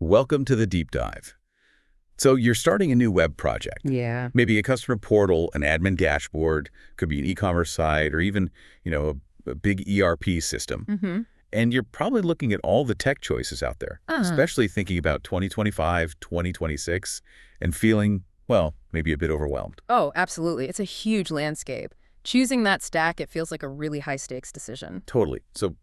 Welcome to the deep dive. So you're starting a new web project. Yeah. Maybe a customer portal, an admin dashboard, could be an e-commerce site, or even, a big ERP system. Mm-hmm. And you're probably looking at all the tech choices out there, especially thinking about 2025, 2026, and feeling, well, maybe a bit overwhelmed. Oh, absolutely. It's a huge landscape. Choosing that stack, it feels like a really high-stakes decision. Totally. So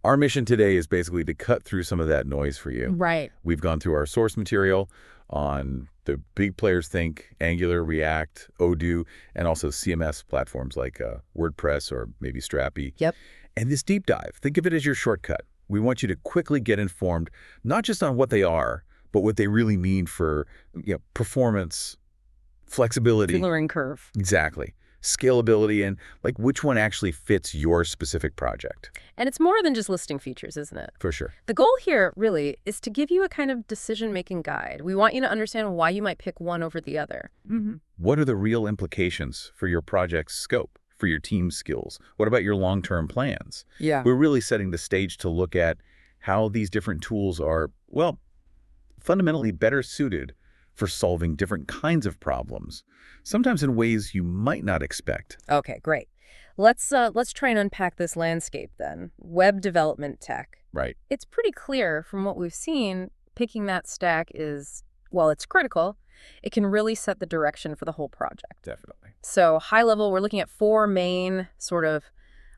our mission today is basically to cut through some of that noise for you. Right. We've gone through our source material on the big players think Angular, React, Odoo, and also CMS platforms like WordPress or maybe Strapi. Yep. And this deep dive, think of it as your shortcut. We want you to quickly get informed, not just on what they are, but what they really mean for performance, flexibility. The learning curve. Exactly. Scalability, and like which one actually fits your specific project. And it's more than just listing features, isn't it? For sure. The goal here, really, is to give you a kind of decision-making guide. We want you to understand why you might pick one over the other. Mm-hmm. What are the real implications for your project's scope, for your team's skills? What about your long-term plans? Yeah. We're really setting the stage to look at how these different tools are, well, fundamentally better suited for solving different kinds of problems, sometimes in ways you might not expect. Okay, great. Let's try and unpack this landscape then. Web development tech. Right. It's pretty clear from what we've seen, picking that stack is, while it's critical, it can really set the direction for the whole project. Definitely. So high level, we're looking at four main sort of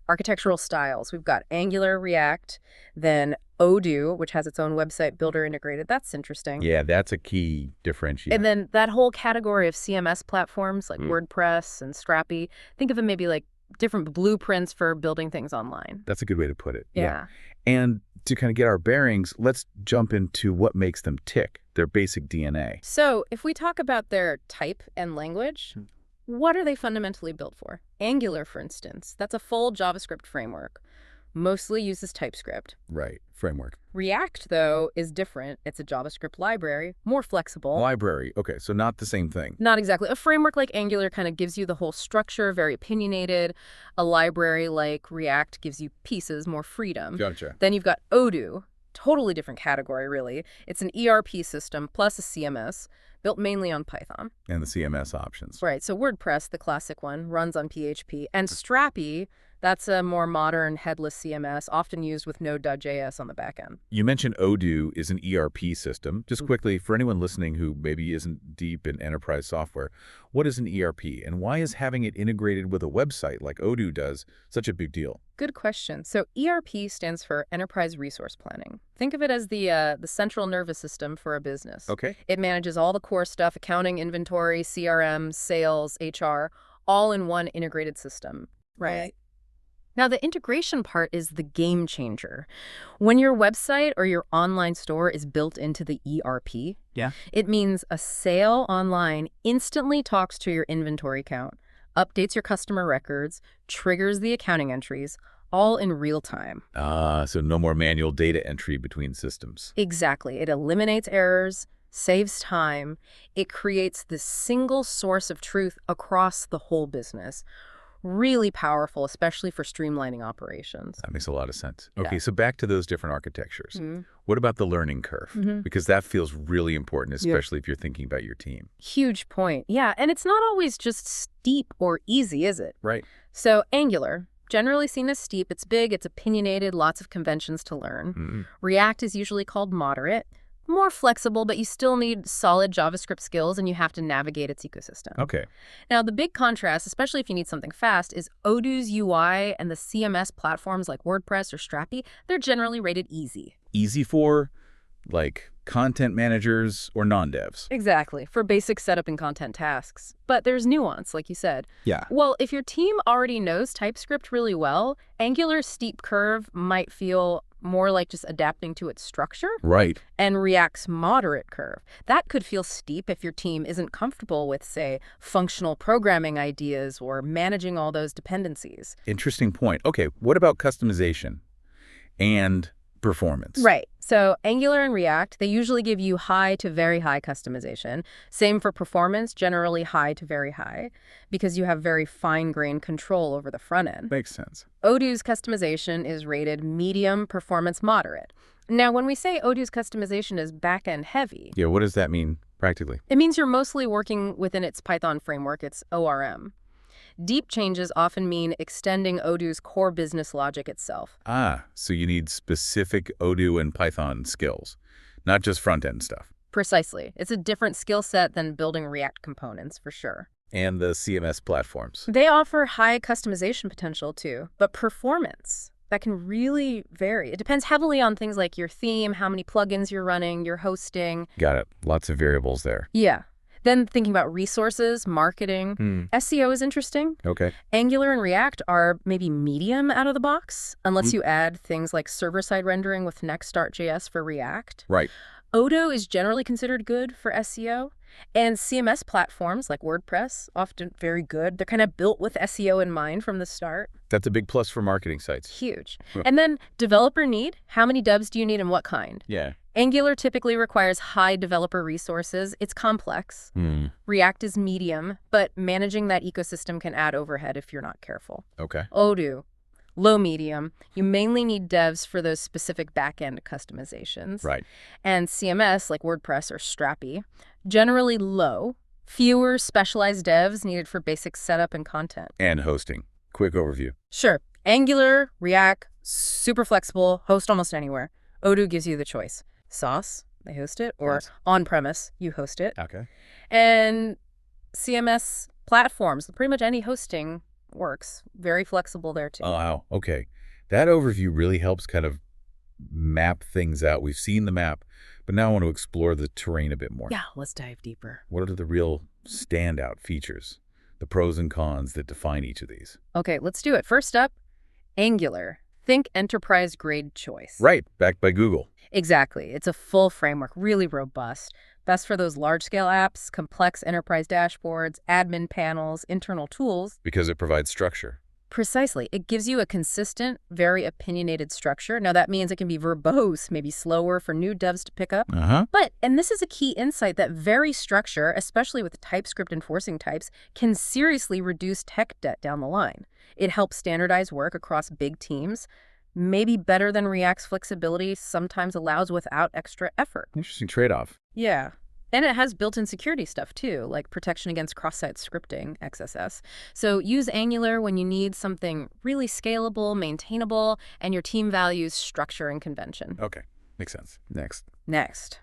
architectural styles. We've got Angular, React, then Odoo, which has its own website builder integrated. That's interesting. Yeah, that's a key differentiator. And then that whole category of CMS platforms like WordPress and Strapi, think of them maybe like different blueprints for building things online. That's a good way to put it. Yeah. And to kind of get our bearings, let's jump into what makes them tick, their basic DNA. So if we talk about their type and language, what are they fundamentally built for? Angular, for instance, that's a full JavaScript framework. Mostly uses TypeScript. Right, framework. React, though, is different. It's a JavaScript library, more flexible. Library, okay, so not the same thing. Not exactly. A framework like Angular kind of gives you the whole structure, very opinionated. A library like React gives you pieces, more freedom. Gotcha. Then you've got Odoo, totally different category, really. It's an ERP system plus a CMS, built mainly on Python. And the CMS options. Right, so WordPress, the classic one, runs on PHP. And Strapi, that's a more modern headless CMS, often used with Node.js on the back end. You mentioned Odoo is an ERP system. Just quickly, for anyone listening who maybe isn't deep in enterprise software, what is an ERP, and why is having it integrated with a website like Odoo does such a big deal? Good question. So ERP stands for Enterprise Resource Planning. Think of it as the central nervous system for a business. Okay. It manages all the core stuff, accounting, inventory, CRM, sales, HR, all in one integrated system. Right. Now, the integration part is the game changer. When your website or your online store is built into the ERP, it means a sale online instantly talks to your inventory count, updates your customer records, triggers the accounting entries, all in real time. So no more manual data entry between systems. Exactly. It eliminates errors, saves time. It creates this single source of truth across the whole business. Really powerful, especially for streamlining operations. That makes a lot of sense. Okay, Yeah. so back to those different architectures. What about the learning curve? Because that feels really important, especially if you're thinking about your team. Huge point. Yeah, and it's not always just steep or easy, is it? Right. So Angular, generally seen as steep. It's big, it's opinionated, lots of conventions to learn. React is usually called moderate. More flexible, but you still need solid JavaScript skills and you have to navigate its ecosystem. Okay. Now, the big contrast, especially if you need something fast, is Odoo's UI and the CMS platforms like WordPress or Strapi, they're generally rated easy. Easy for, like, content managers or non-devs. Exactly, for basic setup and content tasks. But there's nuance, like you said. Yeah. Well, if your team already knows TypeScript really well, Angular's steep curve might feel more like just adapting to its structure. Right. And React's moderate curve. That could feel steep if your team isn't comfortable with, say, functional programming ideas or managing all those dependencies. Interesting point. Okay, what about customization and performance. Right. So Angular and React, they usually give you high to very high customization. Same for performance, generally high to very high, because you have very fine-grained control over the front end. Makes sense. Odoo's customization is rated medium, performance moderate. Now, when we say Odoo's customization is back-end heavy, Yeah, what does that mean practically? it means you're mostly working within its Python framework, its ORM. Deep changes often mean extending Odoo's core business logic itself. Ah, so you need specific Odoo and Python skills, not just front-end stuff. Precisely. It's a different skill set than building React components, for sure. And the CMS platforms. They offer high customization potential, too, but performance, that can really vary. It depends heavily on things like your theme, how many plugins you're running, your hosting. Got it. Lots of variables there. Yeah. Then thinking about resources, marketing. SEO is interesting. Okay. Angular and React are maybe medium out of the box, unless you add things like server-side rendering with Next.js for React. Right. Odoo is generally considered good for SEO. And CMS platforms like WordPress, often very good. They're kind of built with SEO in mind from the start. That's a big plus for marketing sites. Huge. And then developer need. How many devs do you need and what kind? Yeah. Angular typically requires high developer resources. It's complex. React is medium, but managing that ecosystem can add overhead if you're not careful. Okay. Odoo, low medium. You mainly need devs for those specific back-end customizations. Right. And CMS, like WordPress or Strappy, generally low. Fewer specialized devs needed for basic setup and content. And hosting. Quick overview. Sure. Angular, React, super flexible, host almost anywhere. Odoo gives you the choice. SaaS, they host it, or Nice. on-premise, you host it. Okay. And CMS platforms, pretty much any hosting works. Very flexible there, too. Oh, wow. Okay. That overview really helps kind of map things out. We've seen the map, but now I want to explore the terrain a bit more. Yeah, let's dive deeper. What are the real standout features, the pros and cons that define each of these? Okay, let's do it. First up, Angular. Think enterprise-grade choice. Right. Backed by Google. Exactly. It's a full framework, really robust. Best for those large-scale apps, complex enterprise dashboards, admin panels, internal tools. Because it provides structure. Precisely. It gives you a consistent, very opinionated structure. Now, that means it can be verbose, maybe slower for new devs to pick up. But, and this is a key insight, that very structure, especially with TypeScript enforcing types, can seriously reduce tech debt down the line. It helps standardize work across big teams, maybe better than React's flexibility sometimes allows without extra effort. Interesting trade-off. Yeah. And it has built-in security stuff, too, like protection against cross-site scripting, XSS. So use Angular when you need something really scalable, maintainable, and your team values structure and convention. Okay. Makes sense. Next,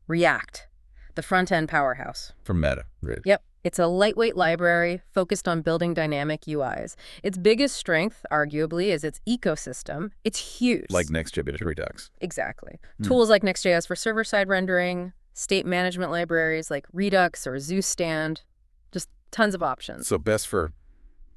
React, the front-end powerhouse. From Meta. Right. Yep. It's a lightweight library focused on building dynamic UIs. Its biggest strength, arguably, is its ecosystem. It's huge. Like Next.js Redux. Exactly. Tools like Next.js for server-side rendering, state management libraries like Redux or ZHOST, just tons of options. So best for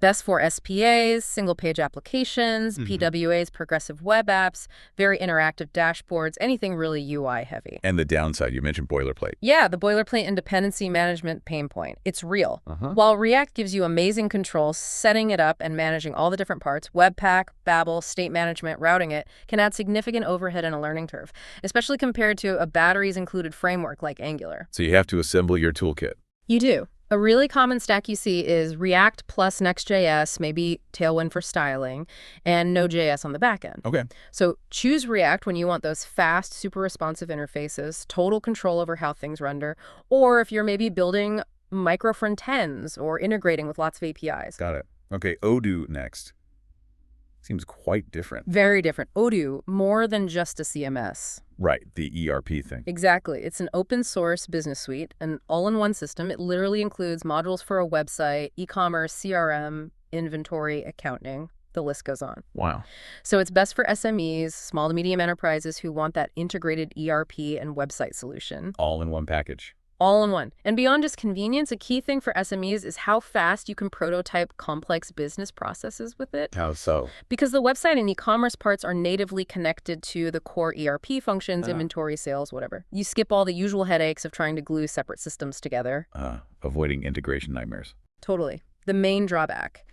SPAs, single-page applications, PWAs, progressive web apps, very interactive dashboards, anything really UI-heavy. And the downside, you mentioned boilerplate. Yeah, the boilerplate and dependency management pain point. It's real. While React gives you amazing control, setting it up and managing all the different parts, Webpack, Babel, state management, routing it, can add significant overhead and a learning curve, especially compared to a batteries-included framework like Angular. So you have to assemble your toolkit. You do. A really common stack you see is React plus Next.js, maybe Tailwind for styling, and Node.js on the back end. Okay. So choose React when you want those fast, super responsive interfaces, total control over how things render, or if you're maybe building micro front ends or integrating with lots of APIs. Got it. Okay, Odoo next. Seems quite different. Very different. Odoo, more than just a CMS. Right, the ERP thing. Exactly. It's an open source business suite, an all-in-one system. It literally includes modules for a website, e-commerce, CRM, inventory, accounting. The list goes on. Wow. So it's best for SMEs, small to medium enterprises who want that integrated ERP and website solution. All in one package. All in one. And beyond just convenience, a key thing for SMEs is how fast you can prototype complex business processes with it. How so? Because the website and e-commerce parts are natively connected to the core ERP functions, inventory, sales, whatever. You skip all the usual headaches of trying to glue separate systems together. Avoiding integration nightmares. Totally. The main drawback,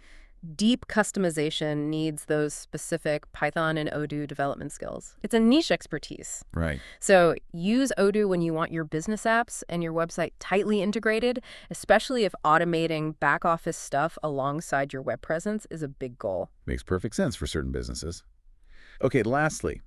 Deep customization needs those specific Python and Odoo development skills. It's a niche expertise. Right. So use Odoo when you want your business apps and your website tightly integrated, especially if automating back office stuff alongside your web presence is a big goal. Makes perfect sense for certain businesses. Okay, lastly,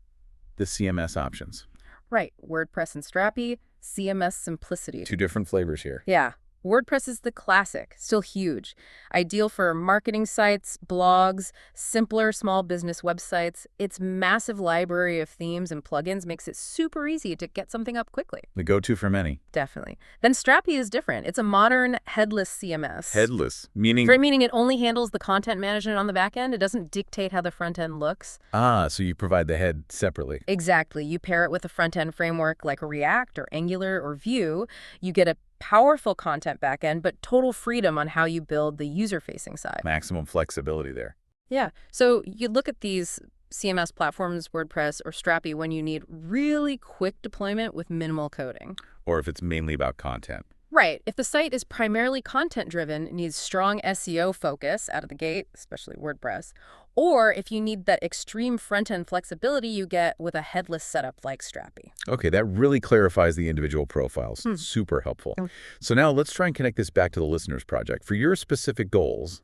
the CMS options. Right. WordPress and Strapi, CMS simplicity. Two different flavors here. Yeah. WordPress is the classic, still huge. Ideal for marketing sites, blogs, simpler small business websites. Its massive library of themes and plugins makes it super easy to get something up quickly. The go-to for many. Definitely. Then Strapi is different. It's a modern headless CMS. Headless, meaning? Meaning it only handles the content management on the back end. It doesn't dictate how the front end looks. Ah, so you provide the head separately. Exactly. You pair it with a front end framework like React or Angular or Vue. You get a powerful content backend, but total freedom on how you build the user-facing side. Maximum flexibility there. Yeah. So you look at these CMS platforms, WordPress or Strapi, when you need really quick deployment with minimal coding. Or if it's mainly about content. Right. If the site is primarily content-driven, it needs strong SEO focus out of the gate, especially WordPress. Or if you need that extreme front-end flexibility you get with a headless setup like Strapi. Okay, that really clarifies the individual profiles. Super helpful. So now let's try and connect this back to the listener's project. For your specific goals,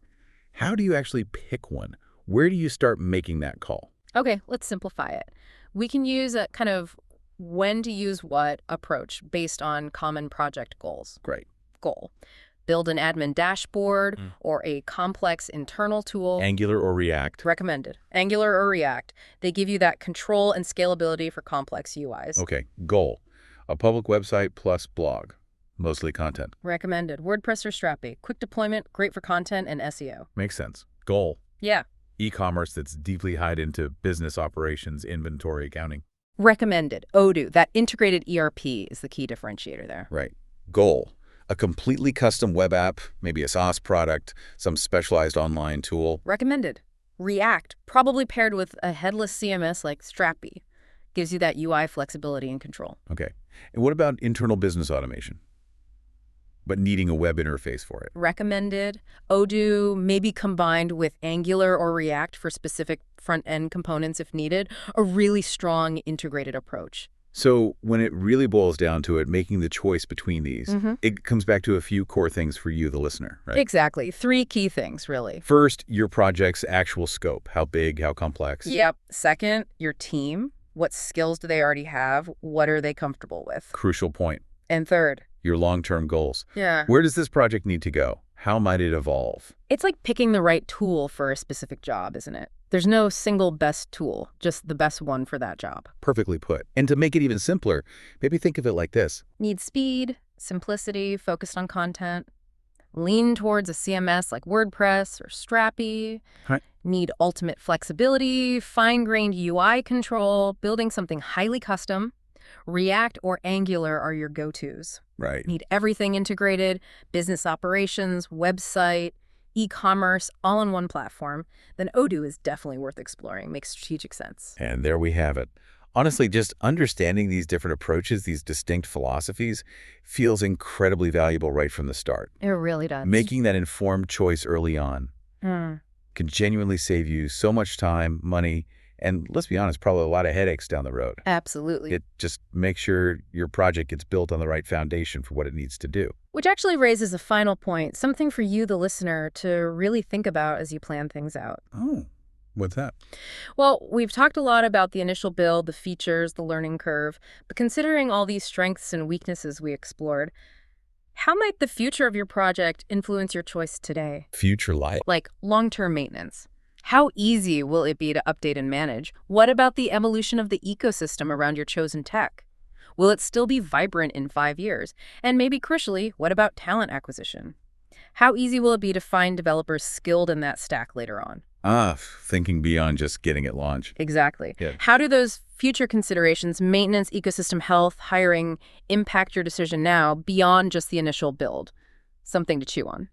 how do you actually pick one? Where do you start making that call? Okay, let's simplify it. We can use a kind of when to use what approach based on common project goals. Great. Goal. Build an admin dashboard or a complex internal tool. Angular or React? Recommended. Angular or React. They give you that control and scalability for complex UIs. Okay. Goal. A public website plus blog. Mostly content. Recommended. WordPress or Strapi. Quick deployment, great for content and SEO. Makes sense. Goal. Yeah. E-commerce that's deeply tied into business operations, inventory, accounting. Recommended. Odoo. That integrated ERP is the key differentiator there. Right. Goal. A completely custom web app, maybe a SaaS product, some specialized online tool. Recommended. React, probably paired with a headless CMS like Strapi. Gives you that UI flexibility and control. Okay. And what about internal business automation, but needing a web interface for it? Recommended. Odoo, maybe combined with Angular or React for specific front-end components if needed. A really strong integrated approach. So when it really boils down to it, making the choice between these, it comes back to a few core things for you, the listener, right? Exactly. 3 key things, really. First, your project's actual scope. How big, how complex? Yep. Second, your team. What skills do they already have? What are they comfortable with? Crucial point. And third, your long-term goals. Yeah. Where does this project need to go? How might it evolve? It's like picking the right tool for a specific job, isn't it? There's no single best tool, just the best one for that job. Perfectly put. And to make it even simpler, maybe think of it like this. Need speed, simplicity, focused on content. Lean towards a CMS like WordPress or Strapi. Right. Need ultimate flexibility, fine-grained UI control, building something highly custom. React or Angular are your go-tos. Right. Need everything integrated, business operations, website, e-commerce, all in one platform. Then Odoo is definitely worth exploring. Makes strategic sense. And there we have it. Honestly, just understanding these different approaches, these distinct philosophies, feels incredibly valuable right from the start. It really does. Making that informed choice early on can genuinely save you so much time, money, and let's be honest, probably a lot of headaches down the road. Absolutely. It just makes sure your project gets built on the right foundation for what it needs to do. Which actually raises a final point, something for you, the listener, to really think about as you plan things out. Oh, what's that? Well, we've talked a lot about the initial build, the features, the learning curve, but considering all these strengths and weaknesses we explored, how might the future of your project influence your choice today? Future life. Like long-term maintenance. How easy will it be to update and manage? What about the evolution of the ecosystem around your chosen tech? Will it still be vibrant in 5 years? And maybe crucially, what about talent acquisition? How easy will it be to find developers skilled in that stack later on? Thinking beyond just getting it launched. Exactly. Yeah. How do those future considerations, maintenance, ecosystem health, hiring, impact your decision now beyond just the initial build? Something to chew on.